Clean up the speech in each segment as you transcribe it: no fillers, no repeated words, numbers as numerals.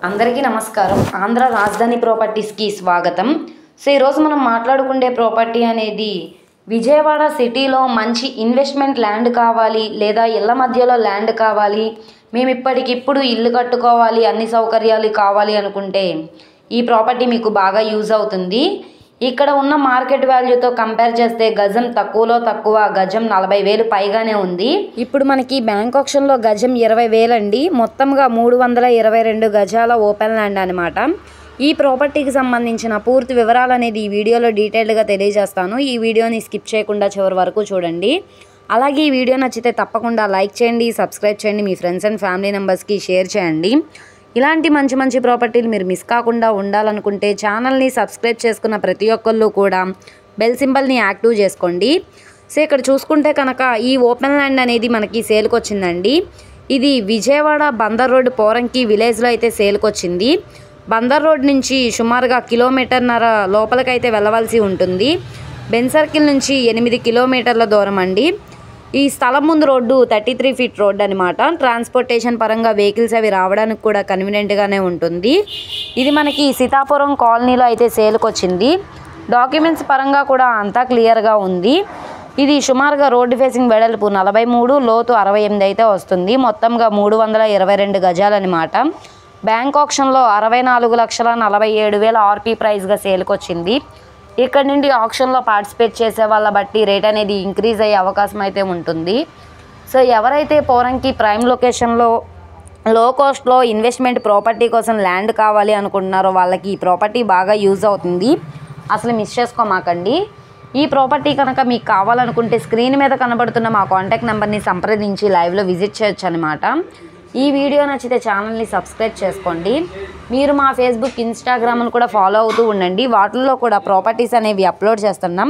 అందరికీ నమస్కారం. ఆంధ్ర రాజధాని ప్రాపర్టీస్కి స్వాగతం. సో ఈరోజు మనం మాట్లాడుకునే ప్రాపర్టీ అనేది విజయవాడ సిటీలో మంచి ఇన్వెస్ట్మెంట్ ల్యాండ్ కావాలి లేదా ఇళ్ళ మధ్యలో ల్యాండ్ కావాలి, మేము ఇప్పటికిప్పుడు ఇల్లు కట్టుకోవాలి, అన్ని సౌకర్యాలు కావాలి అనుకుంటే ఈ ప్రాపర్టీ మీకు బాగా యూజ్ అవుతుంది. ఇక్కడ ఉన్న మార్కెట్ వాల్యూతో కంపేర్ చేస్తే గజం తక్కువలో తక్కువ, గజం 40,000 పైగానే ఉంది. ఇప్పుడు మనకి బ్యాంక్ ఆక్షన్లో గజం 20,000 అండి. మొత్తంగా 322 గజాల ఓపెన్ ల్యాండ్ అనమాట. ఈ ప్రాపర్టీకి సంబంధించిన పూర్తి వివరాలు అనేది ఈ వీడియోలో డీటెయిల్డ్గా తెలియజేస్తాను. ఈ వీడియోని స్కిప్ చేయకుండా చివరి వరకు చూడండి. అలాగే ఈ వీడియో నచ్చితే తప్పకుండా లైక్ చేయండి, సబ్స్క్రైబ్ చేయండి, మీ ఫ్రెండ్స్ అండ్ ఫ్యామిలీ మెంబర్స్కి షేర్ చేయండి. ఇలాంటి మంచి మంచి ప్రాపర్టీలు మీరు మిస్ కాకుండా ఉండాలనుకుంటే ఛానల్ని సబ్స్క్రైబ్ చేసుకున్న ప్రతి ఒక్కళ్ళు కూడా బెల్ సింబల్ని యాక్టివ్ చేసుకోండి. సో ఇక్కడ చూసుకుంటే కనుక ఈ ఓపెన్ ల్యాండ్ అనేది మనకి సేల్కి వచ్చిందండి. ఇది విజయవాడ బందర్ రోడ్ పోరంకి విలేజ్లో అయితే సేల్కి వచ్చింది. బందర్ రోడ్ నుంచి సుమారుగా 1.5 కిలోమీటర్ల లోపలికైతే వెళ్ళవలసి ఉంటుంది. బెన్ సర్కిల్ నుంచి 8 కిలోమీటర్ల దూరం అండి. ఈ స్థలం ముందు రోడ్డు 33 ఫీట్ రోడ్డు అనమాట. ట్రాన్స్పోర్టేషన్ పరంగా వెహికల్స్ అవి రావడానికి కూడా కన్వీనియంట్గానే ఉంటుంది. ఇది మనకి సీతాపురం కాలనీలో అయితే సేల్కి వచ్చింది. డాక్యుమెంట్స్ పరంగా కూడా అంతా క్లియర్గా ఉంది. ఇది సుమారుగా రోడ్డు ఫేసింగ్ వెడల్పు 43, లోతు 68 అయితే వస్తుంది. మొత్తంగా 322 గజాలన్నమాట. బ్యాంక్ ఆక్షన్లో 64,47,000 ఆర్పీ ప్రైస్గా సేల్కి వచ్చింది. ఇక్కడ నుండి ఆక్షన్లో పార్టిసిపేట్ చేసే వాళ్ళ బట్టి రేట్ అనేది ఇంక్రీజ్ అయ్యే అవకాశం అయితే ఉంటుంది. సో ఎవరైతే పోరంకి ప్రైమ్ లొకేషన్లో లో కాస్ట్లో ఇన్వెస్ట్మెంట్ ప్రాపర్టీ కోసం ల్యాండ్ కావాలి అనుకుంటున్నారో వాళ్ళకి ఈ ప్రాపర్టీ బాగా యూజ్ అవుతుంది. అసలు మిస్ చేసుకోమాకండి. ఈ ప్రాపర్టీ కనుక మీకు కావాలనుకుంటే స్క్రీన్ మీద కనబడుతున్న మా కాంటాక్ట్ నెంబర్ని సంప్రదించి లైవ్లో విజిట్ చేయొచ్చు అనమాట. ఈ వీడియో నచ్చితే ఛానల్ని సబ్స్క్రైబ్ చేసుకోండి. మీరు మా ఫేస్బుక్, ఇన్స్టాగ్రామ్ను కూడా ఫాలో అవుతూ ఉండండి. వాటిల్లో కూడా ప్రాపర్టీస్ అనేవి అప్లోడ్ చేస్తున్నాం.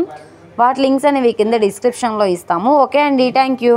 వాటి లింక్స్ అనేవి కింద డిస్క్రిప్షన్లో ఇస్తాము. ఓకే అండి, థ్యాంక్ యూ.